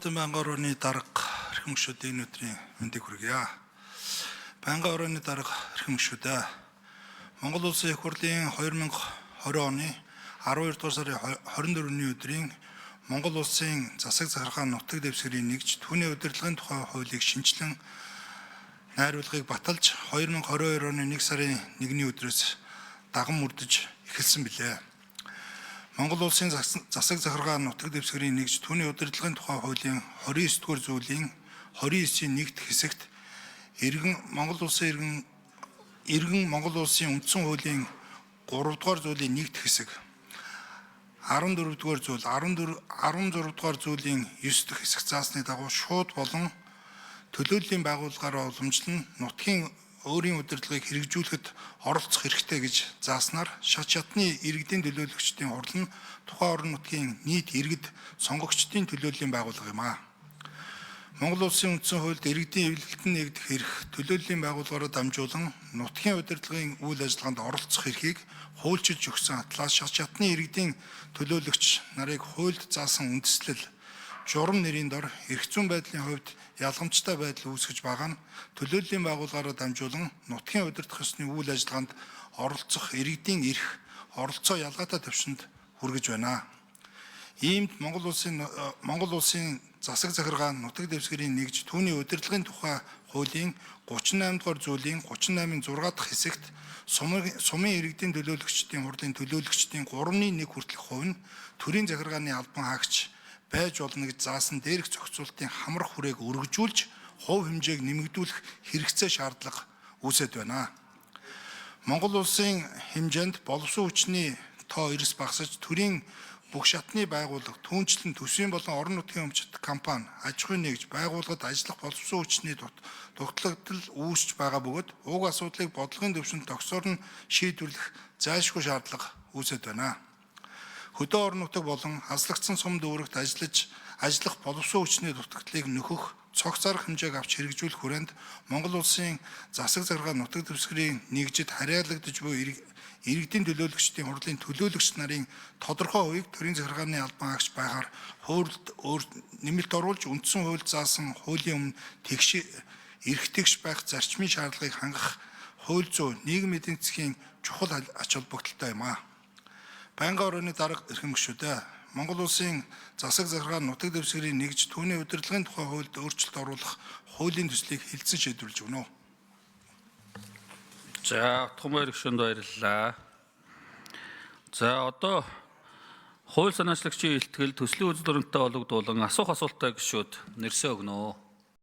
Байнгын орооны дарга эрхэм гишүүдийн өдрийн мэндийг хүргье. Байнгын орооны дарга эрхэм гишүүдээ Монгол Улсын их хурлын 2020 оны 12 дугаар сарын 24-ний өдрийн Монгол Улсын засаг захиргаа нутаг дэвсгэрийн нэгж түүний удирдлагын тухай хуулийг шинжилэн найруулгыг баталж 2022 оны 1 сарын 1-ний өдрөөс даган мөрдөж эхэлсэн билээ. Монгол Улсын засаг захиргаа нутаг дэвсгэрийн нэгж түүний удирдлагын тухай хуулийн 29 дугаар зүйлийн 29-ийн 1-т хэсэгт иргэн Монгол Улсын үндсэн хуулийн 3 дугаар зүйлийн 1-т хэсэг 14 дугаар зүйл 16 дугаар зүйлийн 9 дахь хэсэг заасны дагуу шууд болон төлөөллийн байгууллагаараа уламжлан нутгийн өөрийн удирдлагыг хэрэгжүүлэхэд оролцох хэрэгтэй гэж зааснаар шат шатны иргэдийн төлөөлөгчдийн хурал нь тухайн орон нутгийн нийт иргэд сонгогчдын төлөөллийн байгууллага юм а. Монгол Улсын үндсэн хуульд иргэдийн эвлэлтэн нэгдэх эрх төлөөллийн байгууллагаараа дамжуулан нутгийн удирдлагын үйл ажиллагаанд оролцох эрхийг хуульчилж өгсөн атлаас шат шатны иргэдийн төлөөлөгч нарыг хуульд заасан үндэслэл журам нэрийн дор эрх зүйн байдлын хувьд ялгамжтай байдал үүсгэж байгаа нь төлөөллийн байгууллагаараа дамжуулан нутгийн удирдах ёсны үйл ажиллагаанд оролцох иргэдийн эрх оролцоо ялгаатай төвшөнд хүргэж байна. Иймд Монгол Улсын засаг захиргаа нутаг дэвсгэрийн нэгж түүний удирдлагын тухай хуулийн 38 дугаар зүйлийн 38-ын 6 дахь хэсэгт сумын иргэдийн төлөөлөгчдийн хурлын төлөөлөгчдийн 3/1 хүртэлх хувь нь төрийн захиргааны албан хаагч байж болно гэж заасан дээрх зохицуултын хамрах хүрээг өргөжүүлж хувь хэмжээг нэмэгдүүлэх хэрэгцээ шаардлага үүсэж байна. Монгол Улсын хэмжээнд боловсон хүчний тоо эрс багасж төрийн бүх шатны байгууллага түүнчлэн төсвийн болон орон нутгийн өмчт компани аж ахуйн нэгж байгууллагад ажиллах боловсон хүчний дутагдал үүсч байгаа бөгөөд уг асуудлыг бодлогын төвшөнд тогтсоор нь шийдвэрлэх зайлшгүй шаардлага үүсэж байна. Хөдөө орон нутаг болон хаслагдсан сум дүүрэгт ажиллах боловсон хүчний дутагдлыг нөхөх цогц арга хэмжээг авч хэрэгжүүлэх хүрээнд Монгол Улсын засаг захиргаа нутаг дэвсгэрийн нэгжид харьяалагдж буй иргэдийн төлөөлөгчдийн хурлын төлөөлөгч нарын тодорхой хувийг төрийн захиргааны албан хаагч байхаар хуульд нэмэлт оруулж үндсэн хуульд заасан хуулийн өмнө эрхтэгш байх зарчмын шаардлагыг хангах хууль зүйн нийгмийн эдийн засгийн чухал ач холбогдолтой юм а. Байнгын орооны дарга эрхэм гишүүдээ Монгол Улсын засаг захиргаа нутаг дэвсгэрийн нэгж түүний удирдлагын тухай хуульд өөрчлөлт оруулах хуулийн төслийг хэлсэн шийдвэрлэж өгнө. За, Томор гишүүнд баярлалаа. За, одоо хууль санаачлагчийн илтгэл төслийн үзэл баримттай холбогдуулан асуух асуултаа гишүүд нэрсээ өгнө.